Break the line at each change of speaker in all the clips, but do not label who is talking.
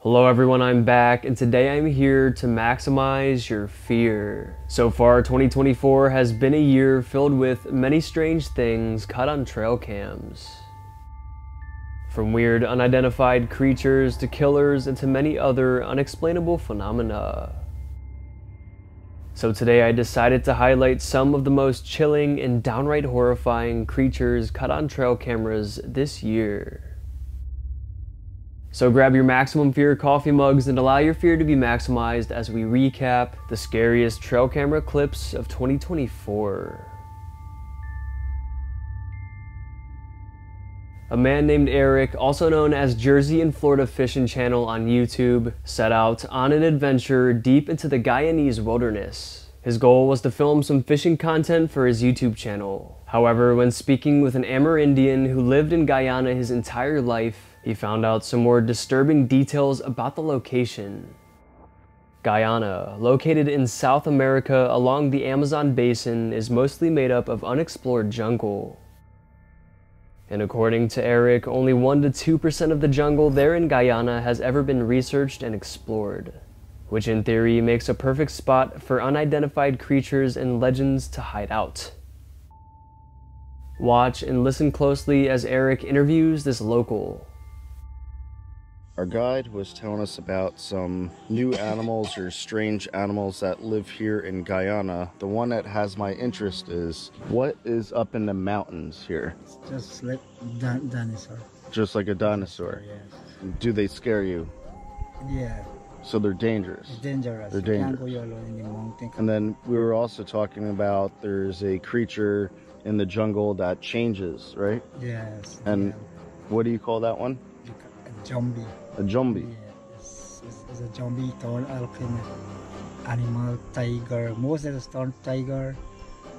Hello everyone, I'm back, and today I'm here to maximize your fear. So far, 2024 has been a year filled with many strange things caught on trail cams. From weird unidentified creatures to killers and to many other unexplainable phenomena. So today I decided to highlight some of the most chilling and downright horrifying creatures caught on trail cameras this year. So grab your maximum fear coffee mugs and allow your fear to be maximized as we recap the scariest trail camera clips of 2024. A man named Eric, also known as Jersey and Florida Fishing Channel on YouTube, set out on an adventure deep into the Guyanese wilderness. His goal was to film some fishing content for his YouTube channel. However, when speaking with an Amerindian who lived in Guyana his entire life, he found out some more disturbing details about the location. Guyana, located in South America along the Amazon basin, is mostly made up of unexplored jungle. And according to Eric, only 1 to 2% of the jungle there in Guyana has ever been researched and explored, which in theory makes a perfect spot for unidentified creatures and legends to hide out. Watch and listen closely as Eric interviews this local.
Our guide was telling us about some new animals or strange animals that live here in Guyana. The one that has my interest is, what is up in the mountains here?
It's just like dinosaur.
Just like a dinosaur?
Yes.
Do they scare you?
Yeah.
So they're dangerous?
It's dangerous.
They're
You can't
dangerous.
go alone in the mountain.
And then we were also talking about there's a creature in the jungle that changes, right?
Yes.
And what do you call that one?
A zombie.
A zombie?
Yeah. It's a zombie tall alpine animal, tiger. Most of the storm tiger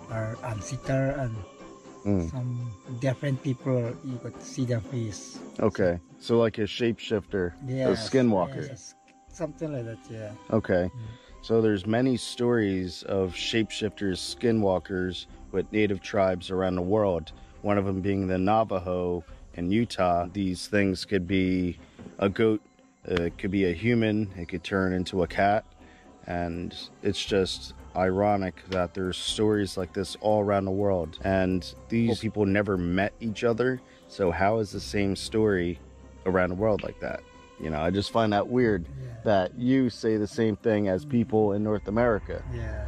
are ancestor and some different people, you could see their face.
Okay. So like a shapeshifter, a skinwalker.
Yes, something like that, yeah.
Okay. So there's many stories of shapeshifters, skinwalkers with native tribes around the world. One of them being the Navajo in Utah. These things could be a goat, it could be a human, it could turn into a cat. And it's just ironic that there's stories like this all around the world. And these people never met each other. So how is the same story around the world like that? You know, I just find that weird that you say the same thing as people in North America.
Yeah.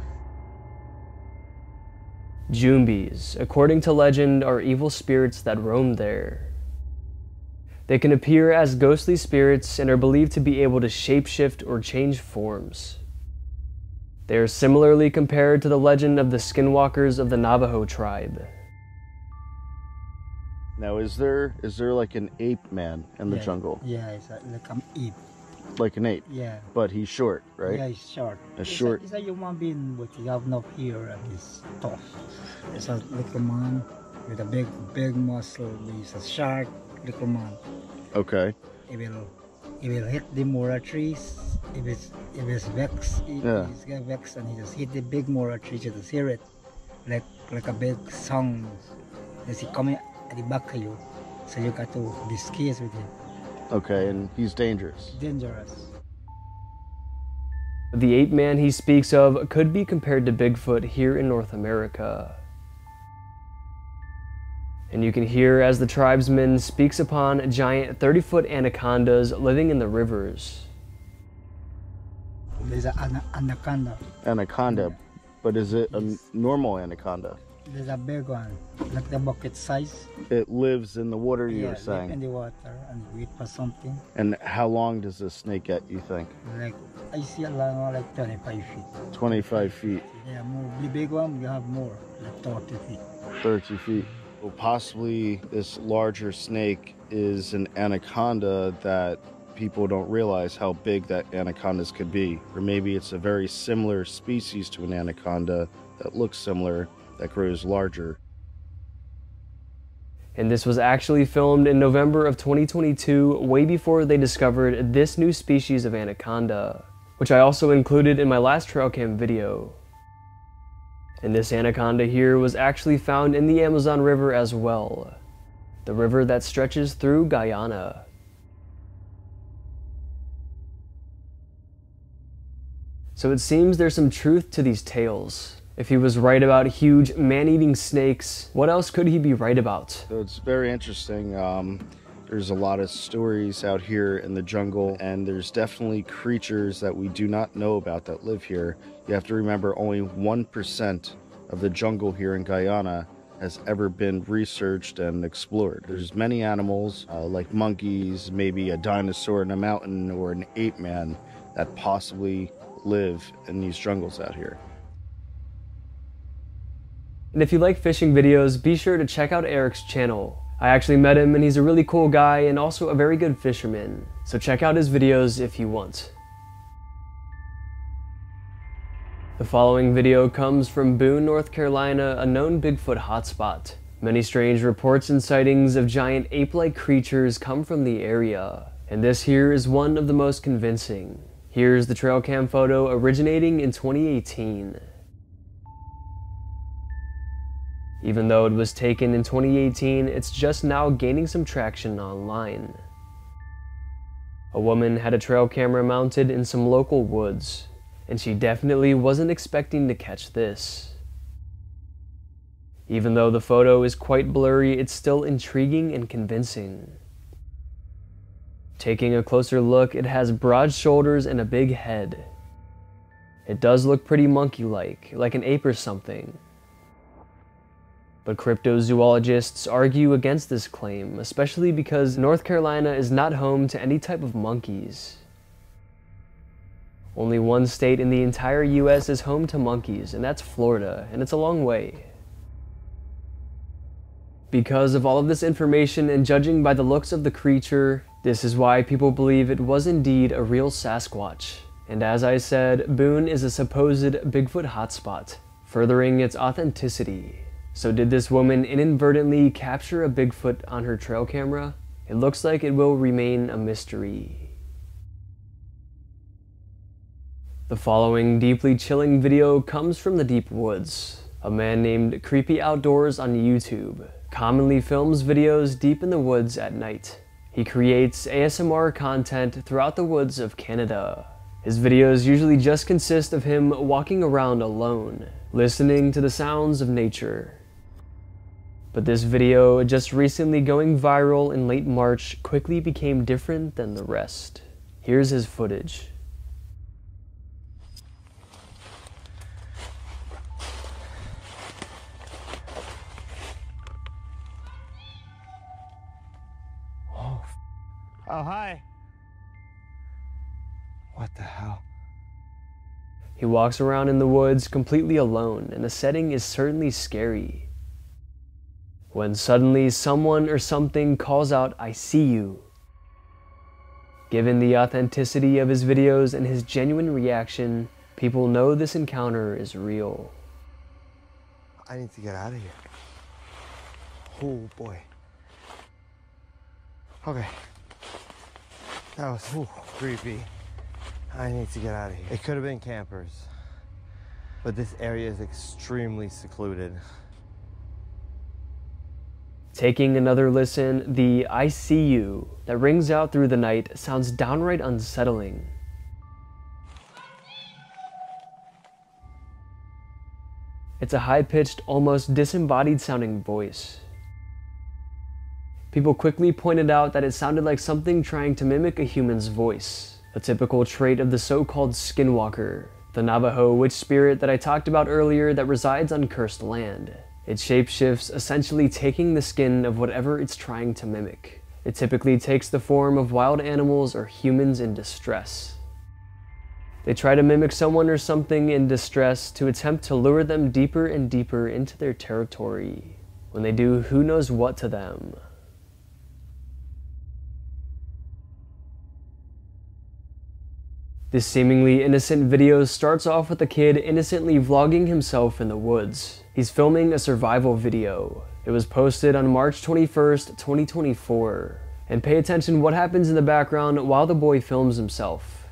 Jumbies, according to legend, are evil spirits that roam there. They can appear as ghostly spirits and are believed to be able to shapeshift or change forms. They are similarly compared to the legend of the skinwalkers of the Navajo tribe.
Now, is there like an ape man in the jungle?
Yeah, it's like an ape.
Like an ape?
Yeah.
But he's short, right?
Yeah, he's short. It's a human being, but he have no hair and he's tough. It's a little man with a big muscle. He's a sharp little man.
Okay.
He will hit the mora trees. If it's vexed, he's get vexed and he just hit the big mora trees. You just hear it like a big song. As he coming at the back of you, so you got to be scared with him.
Okay, and he's dangerous.
Dangerous.
The ape man he speaks of could be compared to Bigfoot here in North America. And you can hear as the tribesman speaks upon giant 30-foot anacondas living in the rivers.
There's an anaconda.
Anaconda, but is it a normal anaconda?
There's a big one, like the bucket size.
It lives in the water, you were saying?
Yeah, in the water and wait for something.
And how long does this snake get, you think?
Like, I see a long one like 25 feet.
25 feet.
Yeah, more. The big one, you have more, like 30 feet.
30 feet. Well, possibly this larger snake is an anaconda that people don't realize how big that anacondas could be. Or maybe it's a very similar species to an anaconda that looks similar, that grows larger.
And this was actually filmed in November of 2022, way before they discovered this new species of anaconda, which I also included in my last trail cam video. And this anaconda here was actually found in the Amazon River as well, the river that stretches through Guyana. So it seems there's some truth to these tales. If he was right about huge man-eating snakes, what else could he be right about?
So it's very interesting. There's a lot of stories out here in the jungle, and there's definitely creatures that we do not know about that live here. You have to remember only 1% of the jungle here in Guyana has ever been researched and explored. There's many animals, like monkeys, maybe a dinosaur in a mountain, or an ape man that possibly live in these jungles out here.
And if you like fishing videos, be sure to check out Eric's channel. I actually met him and he's a really cool guy and also a very good fisherman. So check out his videos if you want. The following video comes from Boone, North Carolina, a known Bigfoot hotspot. Many strange reports and sightings of giant ape-like creatures come from the area, and this here is one of the most convincing. Here's the trail cam photo originating in 2018. Even though it was taken in 2018, it's just now gaining some traction online. A woman had a trail camera mounted in some local woods, and she definitely wasn't expecting to catch this. Even though the photo is quite blurry, it's still intriguing and convincing. Taking a closer look, it has broad shoulders and a big head. It does look pretty monkey-like, like an ape or something. But cryptozoologists argue against this claim, especially because North Carolina is not home to any type of monkeys. Only one state in the entire US is home to monkeys, and that's Florida, and it's a long way. Because of all of this information and judging by the looks of the creature, this is why people believe it was indeed a real Sasquatch. And as I said, Boone is a supposed Bigfoot hotspot, furthering its authenticity. So did this woman inadvertently capture a Bigfoot on her trail camera? It looks like it will remain a mystery. The following deeply chilling video comes from the deep woods. A man named Creepy Outdoors on YouTube commonly films videos deep in the woods at night. He creates ASMR content throughout the woods of Canada. His videos usually just consist of him walking around alone, listening to the sounds of nature. But this video, just recently going viral in late March, quickly became different than the rest. Here's his footage.
Oh, hi. What the hell?
He walks around in the woods completely alone, and the setting is certainly scary. When suddenly someone or something calls out, "I see you." Given the authenticity of his videos and his genuine reaction, people know this encounter is real.
I need to get out of here. Oh boy. Okay. That was creepy. I need to get out of here. It could have been campers, but this area is extremely secluded.
Taking another listen, the "I see you" that rings out through the night sounds downright unsettling. It's a high-pitched, almost disembodied sounding voice. People quickly pointed out that it sounded like something trying to mimic a human's voice, a typical trait of the so-called skinwalker, the Navajo witch spirit that I talked about earlier that resides on cursed land. It shapeshifts, essentially taking the skin of whatever it's trying to mimic. It typically takes the form of wild animals or humans in distress. They try to mimic someone or something in distress to attempt to lure them deeper and deeper into their territory, when they do who knows what to them. This seemingly innocent video starts off with a kid innocently vlogging himself in the woods. He's filming a survival video. It was posted on March 21st, 2024. And pay attention what happens in the background while the boy films himself.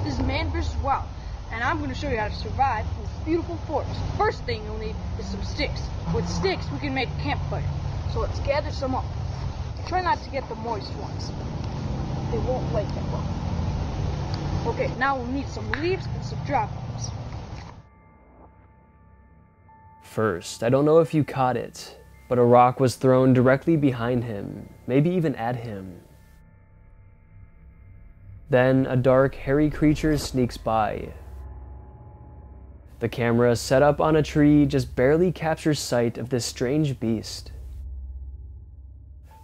This is man versus wild, and I'm going to show you how to survive in this beautiful forest. First thing you'll need is some sticks. With sticks, we can make a campfire. So let's gather some up. Try not to get the moist ones. They won't like that well. For Okay, now we'll need some leaves and some dry leaves.
First, I don't know if you caught it, but a rock was thrown directly behind him, maybe even at him. Then a dark, hairy creature sneaks by. The camera set up on a tree just barely captures sight of this strange beast.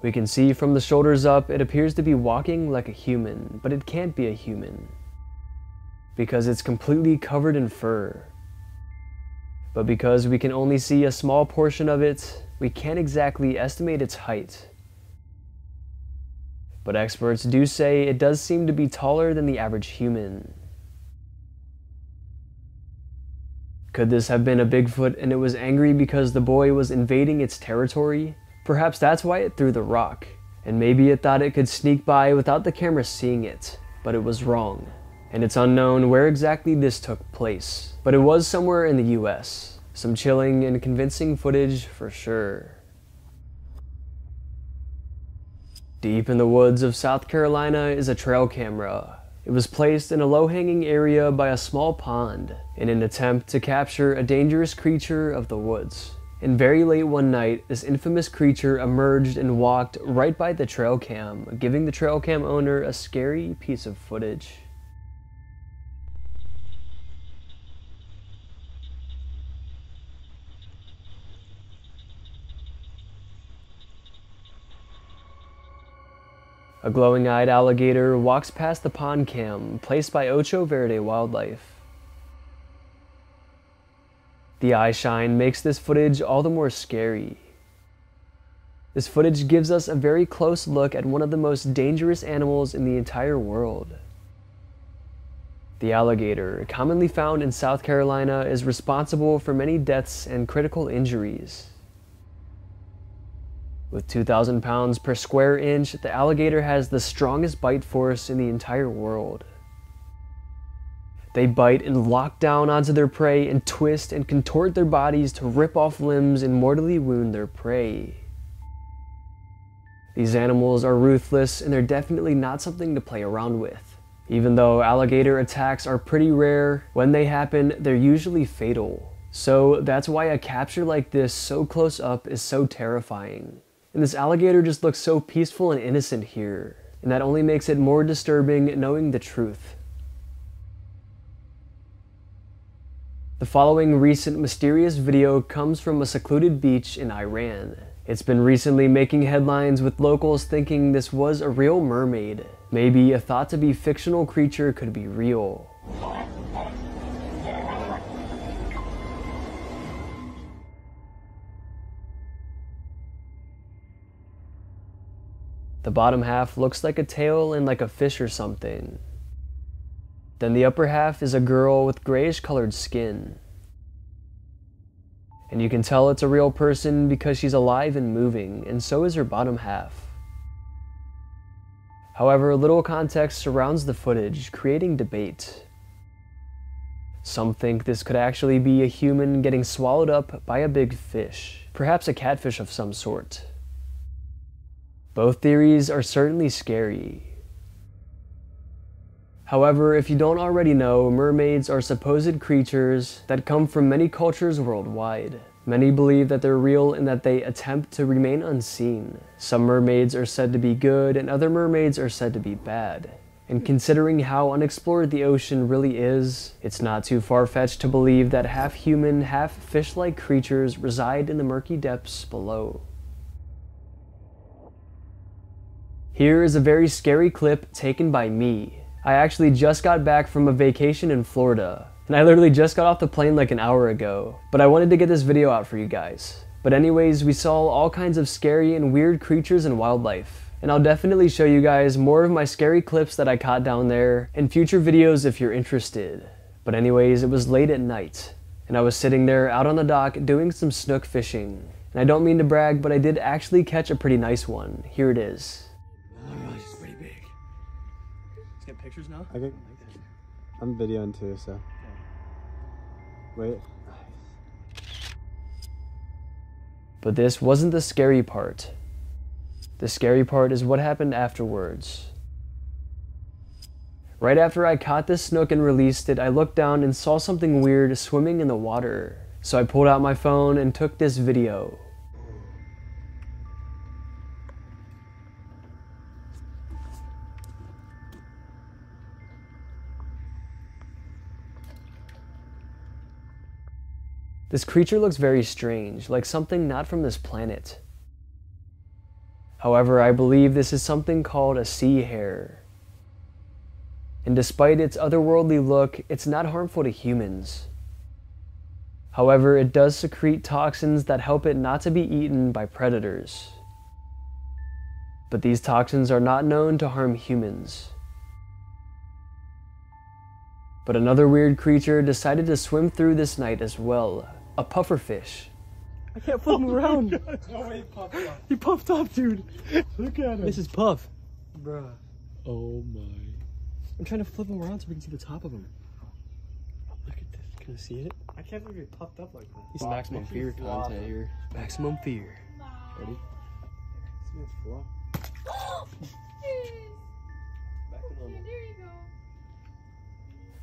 We can see from the shoulders up it appears to be walking like a human, but it can't be a human, because it's completely covered in fur. But because we can only see a small portion of it, we can't exactly estimate its height. But experts do say it does seem to be taller than the average human. Could this have been a Bigfoot and it was angry because the boy was invading its territory? Perhaps that's why it threw the rock, and maybe it thought it could sneak by without the camera seeing it, but it was wrong. And it's unknown where exactly this took place, but it was somewhere in the US. Some chilling and convincing footage for sure. Deep in the woods of South Carolina is a trail camera. It was placed in a low-hanging area by a small pond in an attempt to capture a dangerous creature of the woods. And very late one night, this infamous creature emerged and walked right by the trail cam, giving the trail cam owner a scary piece of footage. A glowing-eyed alligator walks past the pond cam placed by Ocho Verde Wildlife. The eye shine makes this footage all the more scary. This footage gives us a very close look at one of the most dangerous animals in the entire world. The alligator, commonly found in South Carolina, is responsible for many deaths and critical injuries. With 2,000 pounds per square inch, the alligator has the strongest bite force in the entire world. They bite and lock down onto their prey and twist and contort their bodies to rip off limbs and mortally wound their prey. These animals are ruthless and they're definitely not something to play around with. Even though alligator attacks are pretty rare, when they happen, they're usually fatal. So that's why a capture like this so close up is so terrifying. And this alligator just looks so peaceful and innocent here, and that only makes it more disturbing knowing the truth. The following recent mysterious video comes from a secluded beach in Iran. It's been recently making headlines with locals thinking this was a real mermaid. Maybe a thought to be fictional creature could be real. The bottom half looks like a tail and like a fish or something. Then the upper half is a girl with grayish colored skin. And you can tell it's a real person because she's alive and moving, and so is her bottom half. However, little context surrounds the footage, creating debate. Some think this could actually be a human getting swallowed up by a big fish, perhaps a catfish of some sort. Both theories are certainly scary. However, if you don't already know, mermaids are supposed creatures that come from many cultures worldwide. Many believe that they're real and that they attempt to remain unseen. Some mermaids are said to be good and other mermaids are said to be bad. And considering how unexplored the ocean really is, it's not too far-fetched to believe that half human, half fish-like creatures reside in the murky depths below. Here is a very scary clip taken by me. I actually just got back from a vacation in Florida, and I literally just got off the plane like an hour ago, but I wanted to get this video out for you guys. But anyways, we saw all kinds of scary and weird creatures and wildlife, and I'll definitely show you guys more of my scary clips that I caught down there in future videos if you're interested. But anyways, it was late at night, and I was sitting there out on the dock doing some snook fishing. And I don't mean to brag, but I did actually catch a pretty nice one. Here it is.
Oh my gosh, it's pretty big. Let's get pictures now?
Okay. I'm videoing too, so. Okay. Wait.
But this wasn't the scary part. The scary part is what happened afterwards. Right after I caught this snook and released it, I looked down and saw something weird swimming in the water. So I pulled out my phone and took this video. This creature looks very strange, like something not from this planet. However, I believe this is something called a sea hare. And despite its otherworldly look, it's not harmful to humans. However, it does secrete toxins that help it not to be eaten by predators. But these toxins are not known to harm humans. But another weird creature decided to swim through this night as well. A pufferfish.
I can't flip him around. No way he puffed up. He puffed up, dude. Look at him. This is Puff. Bruh. Oh my. I'm trying to flip him around so we can see the top of him. Look at this. Can you see it? I can't believe he puffed up like that. He's maximum fear content here. Maximum fear. Ready? See his flop. Back to normal.
There you go.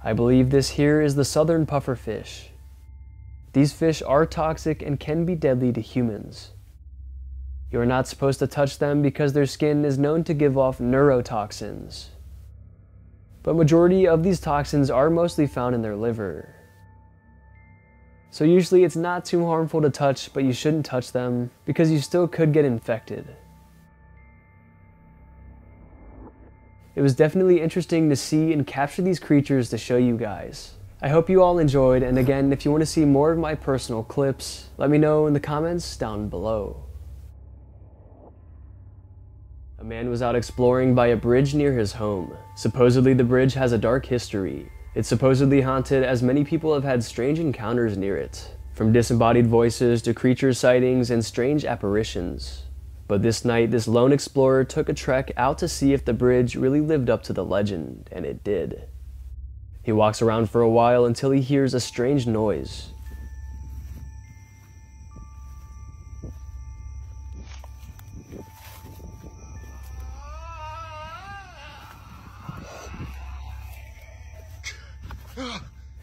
I believe this here is the southern pufferfish. These fish are toxic and can be deadly to humans. You are not supposed to touch them because their skin is known to give off neurotoxins. But majority of these toxins are mostly found in their liver. So usually it's not too harmful to touch, but you shouldn't touch them because you still could get infected. It was definitely interesting to see and capture these creatures to show you guys. I hope you all enjoyed, and again, if you want to see more of my personal clips, let me know in the comments down below. A man was out exploring by a bridge near his home. Supposedly the bridge has a dark history. It's supposedly haunted as many people have had strange encounters near it, from disembodied voices to creature sightings and strange apparitions. But this night, this lone explorer took a trek out to see if the bridge really lived up to the legend, and it did. He walks around for a while until he hears a strange noise.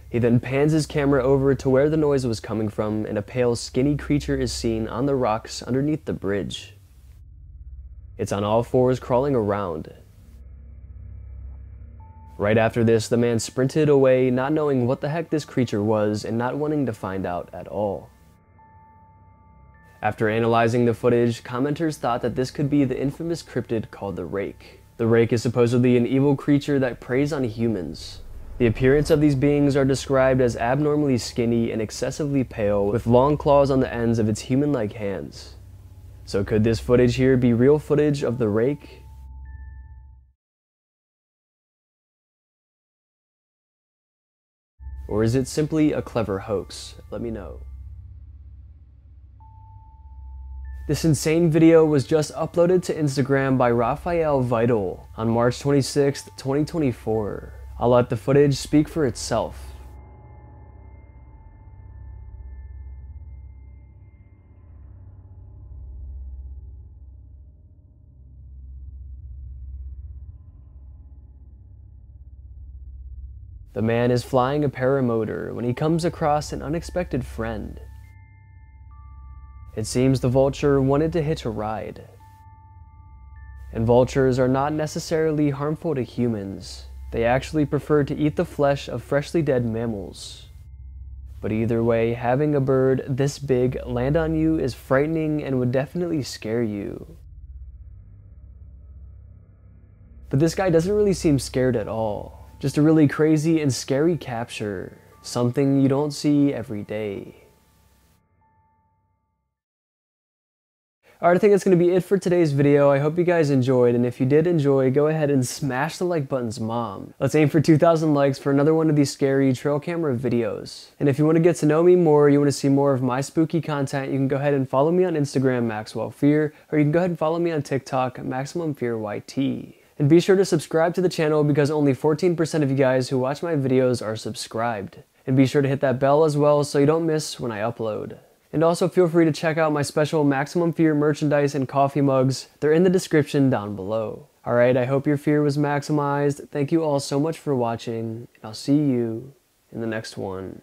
He then pans his camera over to where the noise was coming from, and a pale, skinny creature is seen on the rocks underneath the bridge. It's on all fours crawling around. Right after this, the man sprinted away, not knowing what the heck this creature was and not wanting to find out at all. After analyzing the footage, commenters thought that this could be the infamous cryptid called the Rake. The Rake is supposedly an evil creature that preys on humans. The appearance of these beings are described as abnormally skinny and excessively pale, with long claws on the ends of its human-like hands. So could this footage here be real footage of the Rake? Or is it simply a clever hoax? Let me know. This insane video was just uploaded to Instagram by Raphael Vital on March 26, 2024. I'll let the footage speak for itself. The man is flying a paramotor when he comes across an unexpected friend. It seems the Vulture wanted to hitch a ride. And vultures are not necessarily harmful to humans. They actually prefer to eat the flesh of freshly dead mammals. But either way, having a bird this big land on you is frightening and would definitely scare you. But this guy doesn't really seem scared at all. Just a really crazy and scary capture, something you don't see every day. Alright, I think that's going to be it for today's video. I hope you guys enjoyed, and if you did enjoy, go ahead and smash the like button's mom. Let's aim for 2,000 likes for another one of these scary trail camera videos. And if you want to get to know me more, you want to see more of my spooky content, you can go ahead and follow me on Instagram, MaxwellFear, or you can go ahead and follow me on TikTok, MaximumFearYT. And be sure to subscribe to the channel because only 14% of you guys who watch my videos are subscribed. And be sure to hit that bell as well so you don't miss when I upload. And also feel free to check out my special Maximum Fear merchandise and coffee mugs. They're in the description down below. Alright, I hope your fear was maximized. Thank you all so much for watching, and I'll see you in the next one.